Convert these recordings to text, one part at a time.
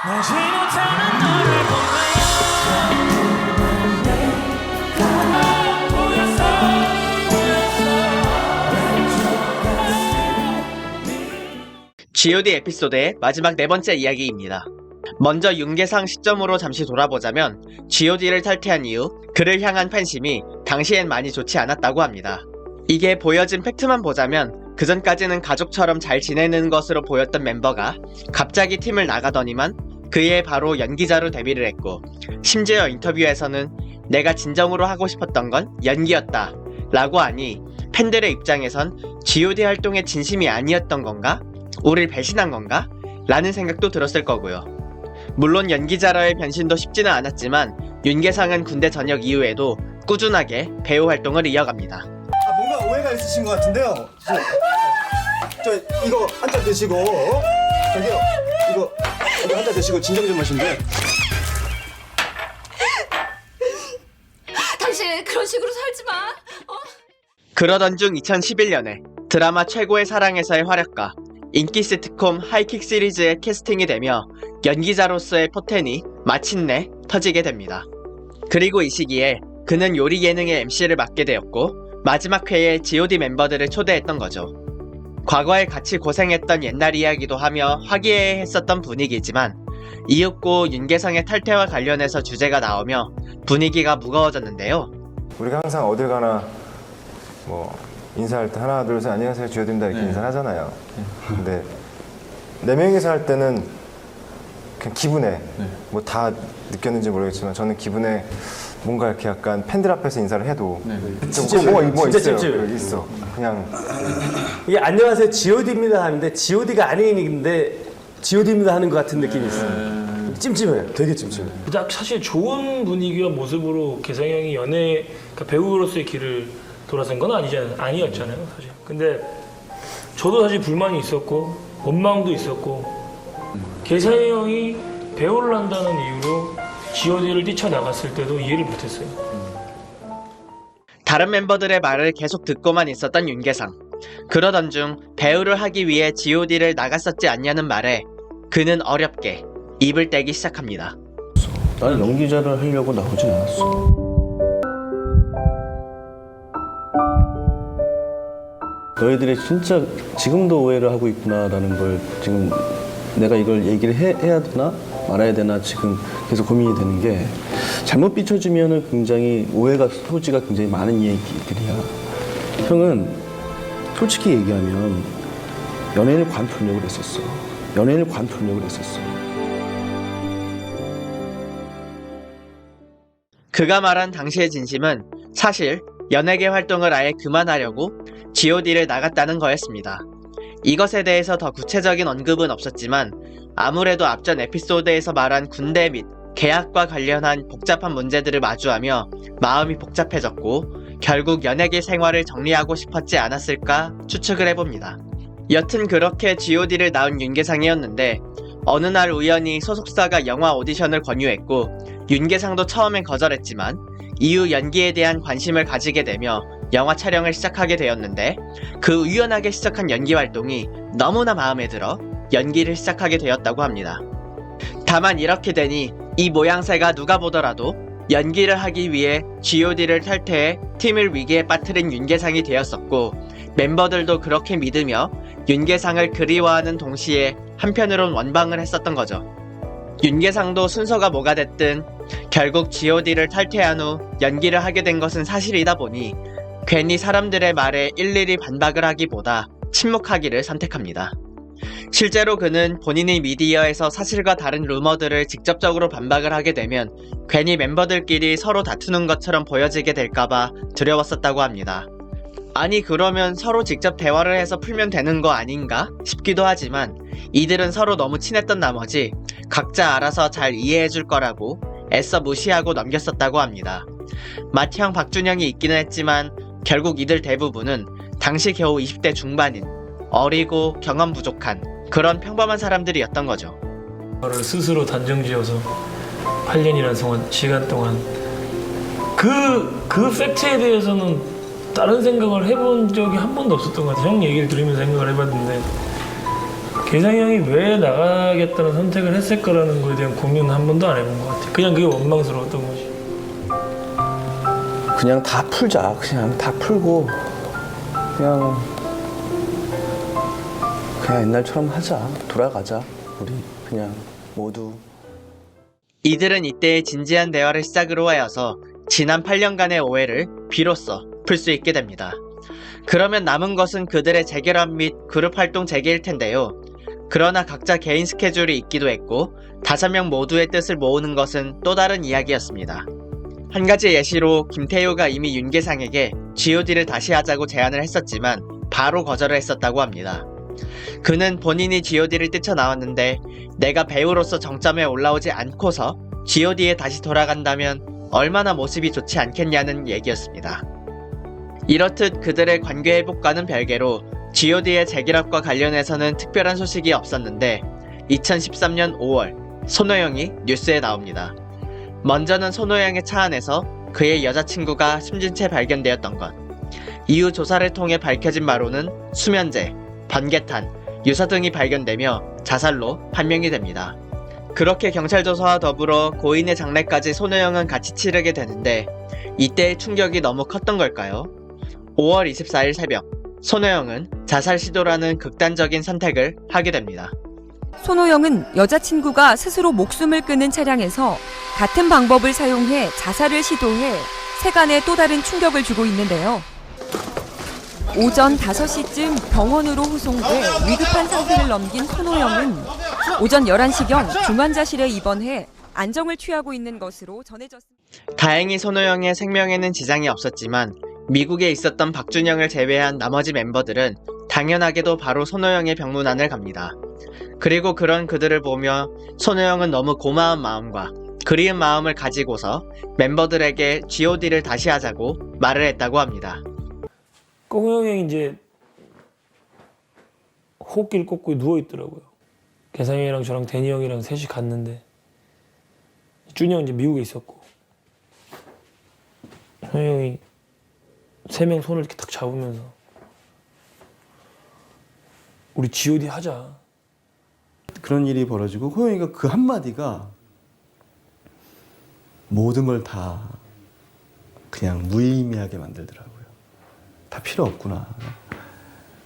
알지 못하는 너를 G.O.D 에피소드의 마지막 네 번째 이야기입니다. 먼저 윤계상 시점으로 잠시 돌아보자면 G.O.D를 탈퇴한 이후 그를 향한 팬심이 당시엔 많이 좋지 않았다고 합니다. 이게 보여진 팩트만 보자면 그전까지는 가족처럼 잘 지내는 것으로 보였던 멤버가 갑자기 팀을 나가더니만 그해 바로 연기자로 데뷔를 했고, 심지어 인터뷰에서는 내가 진정으로 하고 싶었던 건 연기였다 라고 하니 팬들의 입장에선 G.O.D 활동에 진심이 아니었던 건가? 우릴 배신한 건가? 라는 생각도 들었을 거고요. 물론 연기자로의 변신도 쉽지는 않았지만 윤계상은 군대 전역 이후에도 꾸준하게 배우 활동을 이어갑니다. 뭔가 오해가 있으신 것 같은데요. 저 이거 한 잔 드시고 저기요 이거 한 잔 드시고 진정 좀 하신대. 당신 그런 식으로 살지 마. 그러던 중 2011년에 드라마 최고의 사랑에서의 활약과 인기 시트콤 하이킥 시리즈에 캐스팅이 되며 연기자로서의 포텐이 마침내 터지게 됩니다. 그리고 이 시기에 그는 요리 예능의 MC를 맡게 되었고, 마지막 회에 G.O.D 멤버들을 초대했던 거죠. 과거에 같이 고생했던 옛날 이야기도 하며 화기애애했었던 분위기지만 이윽고 윤계상의 탈퇴와 관련해서 주제가 나오며 분위기가 무거워졌는데요. 우리가 항상 어딜 가나 뭐 인사할 때 하나 둘 셋 안녕하세요 G.O.D입니다 이렇게 인사를 하잖아요. 근데 네 명이서 할 때는 그냥 기분에 뭐 다 느꼈는지 모르겠지만 저는 기분에 뭔가 이렇게 약간 팬들 앞에서 인사를 해도 진짜 뭐 진짜 있어요. 찝찝해요. 있어. 그냥 이게 안녕하세요 G.O.D입니다 하는데 G.O.D가 아닌데 G.O.D입니다 하는 것 같은 느낌이 있어요. 찜찜해요. 되게 찜찜해요. 딱 사실 좋은 분위기와 모습으로 개성이 형이 그러니까 배우로서의 길을 돌아선 건 아니었잖아요 사실. 근데 저도 사실 불만이 있었고 원망도 있었고, 개성이 형이 배우를 한다는 이유로 G.O.D를 뛰쳐나갔을 때도 이해를 못했어요. 다른 멤버들의 말을 계속 듣고만 있었던 윤계상. 그러던 중 배우를 하기 위해 G.O.D를 나갔었지 않냐는 말에 그는 어렵게 입을 떼기 시작합니다. 나는 연기자를 하려고 나오진 않았어. 너희들이 진짜 지금도 오해를 하고 있구나라는 걸 지금 내가 이걸 얘기를 해야 되나 말아야 되나 지금 계속 고민이 되는 게, 잘못 비춰지면은 굉장히 오해가 소지가 굉장히 많은 얘기들이야. 형은 솔직히 얘기하면 연예인을 관두려고 했었어. 연예인을 관두려고 했었어. 그가 말한 당시의 진심은 사실 연예계 활동을 아예 그만하려고 G.O.D를 나갔다는 거였습니다. 이것에 대해서 더 구체적인 언급은 없었지만 아무래도 앞전 에피소드에서 말한 군대 및 계약과 관련한 복잡한 문제들을 마주하며 마음이 복잡해졌고 결국 연예계 생활을 정리하고 싶었지 않았을까 추측을 해봅니다. 여튼 그렇게 G.O.D를 낳은 윤계상이었는데 어느 날 우연히 소속사가 영화 오디션을 권유했고 윤계상도 처음엔 거절했지만 이후 연기에 대한 관심을 가지게 되며 영화 촬영을 시작하게 되었는데, 그 우연하게 시작한 연기 활동이 너무나 마음에 들어 연기를 시작하게 되었다고 합니다. 다만 이렇게 되니 이 모양새가 누가 보더라도 연기를 하기 위해 G.O.D를 탈퇴해 팀을 위기에 빠뜨린 윤계상이 되었었고, 멤버들도 그렇게 믿으며 윤계상을 그리워하는 동시에 한편으론 원방을 했었던 거죠. 윤계상도 순서가 뭐가 됐든 결국 G.O.D를 탈퇴한 후 연기를 하게 된 것은 사실이다 보니 괜히 사람들의 말에 일일이 반박을 하기보다 침묵하기를 선택합니다. 실제로 그는 본인이 미디어에서 사실과 다른 루머들을 직접적으로 반박을 하게 되면 괜히 멤버들끼리 서로 다투는 것처럼 보여지게 될까봐 두려웠었다고 합니다. 아니 그러면 서로 직접 대화를 해서 풀면 되는 거 아닌가 싶기도 하지만 이들은 서로 너무 친했던 나머지 각자 알아서 잘 이해해줄 거라고 애써 무시하고 넘겼었다고 합니다. 맏형 박준영이 있기는 했지만 결국 이들 대부분은 당시 겨우 20대 중반인 어리고 경험 부족한 그런 평범한 사람들이었던 거죠. 저를 스스로 단정지어서 8년이라는 시간 동안 그 팩트에 대해서는 다른 생각을 해본 적이 한 번도 없었던 것 같아요. 형 얘기를 들으면서 생각을 해봤는데 개상이 형이 왜 나가겠다는 선택을 했을까라는 거에 대한 고민은 한 번도 안 해본 것 같아요. 그냥 그게 원망스러웠던 거지. 그냥 다 풀자. 그냥 다 풀고 그냥 옛날처럼 하자. 돌아가자. 우리 그냥 모두. 이들은 이때의 진지한 대화를 시작으로 하여서 지난 8년간의 오해를 비로소 풀 수 있게 됩니다. 그러면 남은 것은 그들의 재결합 및 그룹 활동 재개일 텐데요. 그러나 각자 개인 스케줄이 있기도 했고 5명 모두의 뜻을 모으는 것은 또 다른 이야기였습니다. 한 가지 예시로 김태효가 이미 윤계상에게 G.O.D를 다시 하자고 제안을 했었지만 바로 거절을 했었다고 합니다. 그는 본인이 G.O.D를 뛰쳐나왔는데 내가 배우로서 정점에 올라오지 않고서 G.O.D에 다시 돌아간다면 얼마나 모습이 좋지 않겠냐는 얘기였습니다. 이렇듯 그들의 관계 회복과는 별개로 G.O.D의 재결합과 관련해서는 특별한 소식이 없었는데 2013년 5월 손호영이 뉴스에 나옵니다. 먼저는 손호영의 차 안에서 그의 여자친구가 숨진 채 발견되었던 것. 이후 조사를 통해 밝혀진 바로는 수면제, 번개탄, 유서 등이 발견되며 자살로 판명이 됩니다. 그렇게 경찰 조사와 더불어 고인의 장례까지 손호영은 같이 치르게 되는데 이때의 충격이 너무 컸던 걸까요? 5월 24일 새벽 손호영은 자살 시도라는 극단적인 선택을 하게 됩니다. 손호영은 여자친구가 스스로 목숨을 끊은 차량에서 같은 방법을 사용해 자살을 시도해 세간에 또 다른 충격을 주고 있는데요. 오전 5시쯤 병원으로 후송돼 위급한 상태를 넘긴 손호영은 오전 11시경 중환자실에 입원해 안정을 취하고 있는 것으로 전해졌습니다. 다행히 손호영의 생명에는 지장이 없었지만 미국에 있었던 박준영을 제외한 나머지 멤버들은 당연하게도 바로 손호영의 병문안을 갑니다. 그리고 그런 그들을 보며 손호영은 너무 고마운 마음과 그리운 마음을 가지고서 멤버들에게 G.O.D를 다시 하자고 말을 했다고 합니다. 꽁형이 이제 호흡기를 꽂고 누워있더라고요. 개상이 형이랑 저랑 데니 형이랑 셋이 갔는데 준이 형 이제 미국에 있었고 형이 형이 3명 손을 이렇게 딱 잡으면서 우리 G.O.D 하자. 그런 일이 벌어지고 호영이가 그 한마디가 모든 걸 다 그냥 무의미하게 만들더라고요. 다 필요 없구나.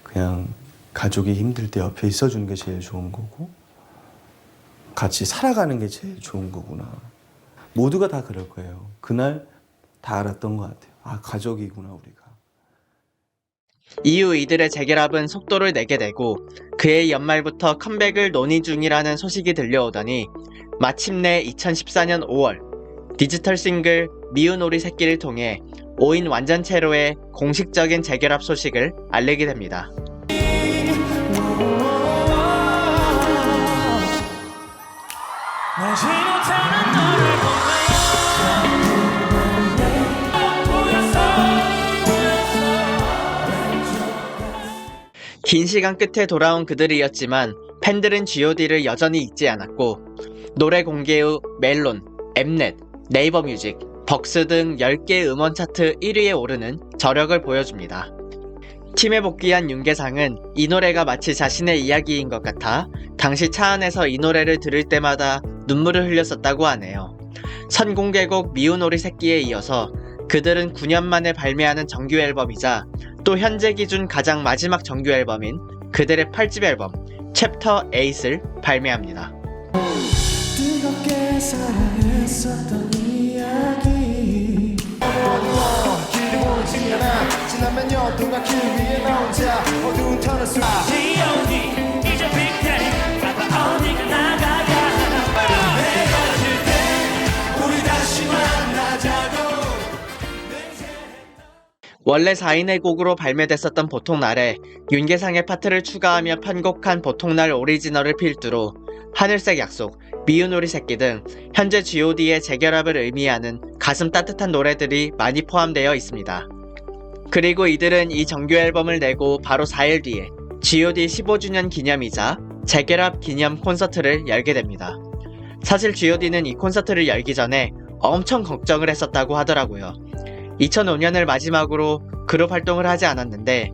그냥 가족이 힘들 때 옆에 있어주는 게 제일 좋은 거고 같이 살아가는 게 제일 좋은 거구나. 모두가 다 그럴 거예요. 그날 다 알았던 것 같아요. 아, 가족이구나 우리가. 이후 이들의 재결합은 속도를 내게 되고 그해 연말부터 컴백을 논의 중이라는 소식이 들려오더니 마침내 2014년 5월 디지털 싱글 미운 오리 새끼를 통해 5인 완전체로의 공식적인 재결합 소식을 알리게 됩니다. 긴 시간 끝에 돌아온 그들이었지만 팬들은 G.O.D를 여전히 잊지 않았고 노래 공개 후 멜론, 엠넷, 네이버 뮤직, 벅스 등 10개 음원 차트 1위에 오르는 저력을 보여줍니다. 팀에 복귀한 윤계상은 이 노래가 마치 자신의 이야기인 것 같아 당시 차 안에서 이 노래를 들을 때마다 눈물을 흘렸었다고 하네요. 선공개곡 미운 오리 새끼에 이어서 그들은 9년 만에 발매하는 정규 앨범이자 또 현재 기준 가장 마지막 정규 앨범인 그들의 8집 앨범 챕터 8을 발매합니다. 뜨겁게 사랑했었던 이야기 길이 보이지 않아 지난 몇 년 동안 길 위에 나 혼자 어두운 터널 속 G.O.D 이제 빅데이 아빠 어디가 나가야 헤어질 때 우리 다시 만나자고. 원래 4인의 곡으로 발매됐었던 보통날에 윤계상의 파트를 추가하며 편곡한 보통날 오리지널을 필두로 하늘색 약속, 미운 오리 새끼 등 현재 G.O.D의 재결합을 의미하는 가슴 따뜻한 노래들이 많이 포함되어 있습니다. 그리고 이들은 이 정규 앨범을 내고 바로 4일 뒤에 G.O.D 15주년 기념이자 재결합 기념 콘서트를 열게 됩니다. 사실 G.O.D는 이 콘서트를 열기 전에 엄청 걱정을 했었다고 하더라고요. 2005년을 마지막으로 그룹 활동을 하지 않았는데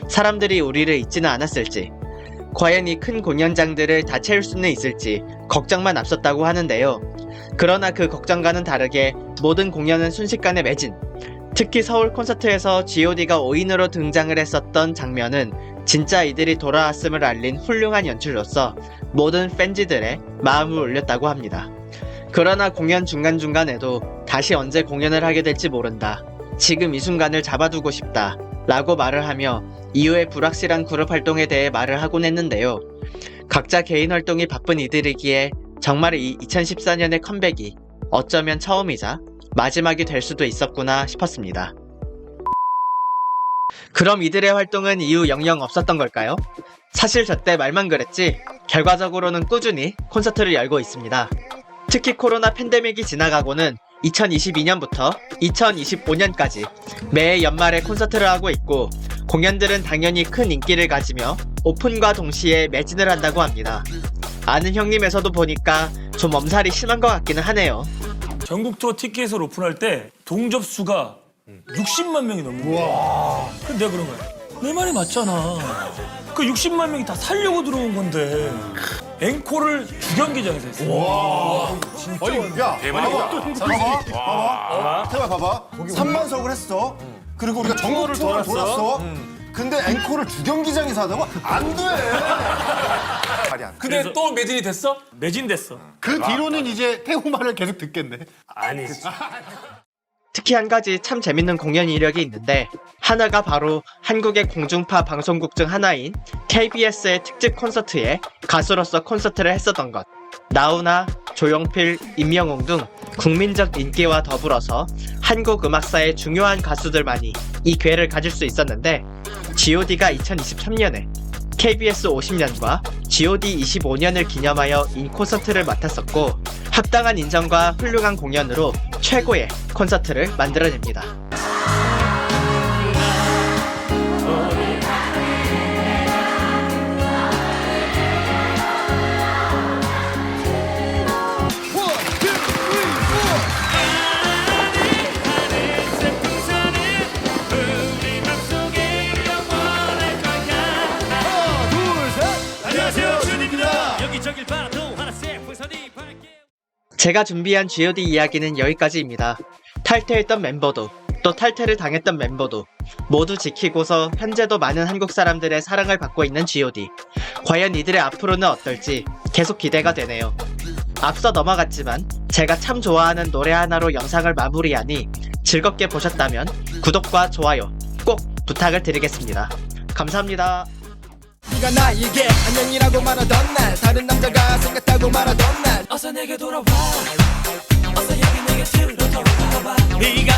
사람들이 우리를 잊지는 않았을지 과연 이 큰 공연장들을 다 채울 수는 있을지 걱정만 앞섰다고 하는데요. 그러나 그 걱정과는 다르게 모든 공연은 순식간에 매진. 특히 서울 콘서트에서 G.O.D가 5인으로 등장을 했었던 장면은 진짜 이들이 돌아왔음을 알린 훌륭한 연출로서 모든 팬지들의 마음을 울렸다고 합니다. 그러나 공연 중간중간에도 다시 언제 공연을 하게 될지 모른다. 지금 이 순간을 잡아두고 싶다. 라고 말을 하며 이후에 불확실한 그룹 활동에 대해 말을 하곤 했는데요. 각자 개인 활동이 바쁜 이들이기에 정말 이 2014년의 컴백이 어쩌면 처음이자 마지막이 될 수도 있었구나 싶었습니다. 그럼 이들의 활동은 이후 영영 없었던 걸까요? 사실 저때 말만 그랬지 결과적으로는 꾸준히 콘서트를 열고 있습니다. 특히 코로나 팬데믹이 지나가고는 2022년부터 2025년까지 매해 연말에 콘서트를 하고 있고 공연들은 당연히 큰 인기를 가지며 오픈과 동시에 매진을 한다고 합니다. 아는 형님에서도 보니까 좀 엄살이 심한 것 같기는 하네요. 전국 투어 티켓을 오픈할 때 동접수가 60만 명이 넘는 거야. 근데 내가 그런 거야. 내 말이 맞잖아. 그 60만 명이 다 살려고 들어온 건데 앵콜을 주경기장에서 했어. 아니, 야, 봐봐. 태화 봐봐. 3만석을 했어. 그리고 우리가 전국 투어를 돌았어. 근데 앵콜을 주경기장에서 하다고? 안 돼. 근데 또 매진이 됐어? 매진됐어. 그 뒤로는 이제 태호 말을 계속 듣겠네. 아니지. 특히 한 가지 참 재밌는 공연 이력이 있는데 하나가 바로 한국의 공중파 방송국 중 하나인 KBS의 특집 콘서트에 가수로서 콘서트를 했었던 것. 나훈아, 조용필, 임영웅 등 국민적 인기와 더불어서 한국 음악사의 중요한 가수들만이 이 기회를 가질 수 있었는데 G.O.D가 2023년에 KBS 50년과 G.O.D 25년을 기념하여 이 콘서트를 맡았었고 합당한 인정과 훌륭한 공연으로 최고의 콘서트를 만들어냅니다. 제가 준비한 G.O.D 이야기는 여기까지입니다. 탈퇴했던 멤버도 또 탈퇴를 당했던 멤버도 모두 지키고서 현재도 많은 한국 사람들의 사랑을 받고 있는 G.O.D. 과연 이들의 앞으로는 어떨지 계속 기대가 되네요. 앞서 넘어갔지만 제가 참 좋아하는 노래 하나로 영상을 마무리하니 즐겁게 보셨다면 구독과 좋아요 꼭 부탁을 드리겠습니다. 감사합니다. 네가 나에게 안녕이라고 말하던 날 다른 남자가 생겼다고 말하던 날 어서 내게 돌아와 어서 여기 내게 들어와 네가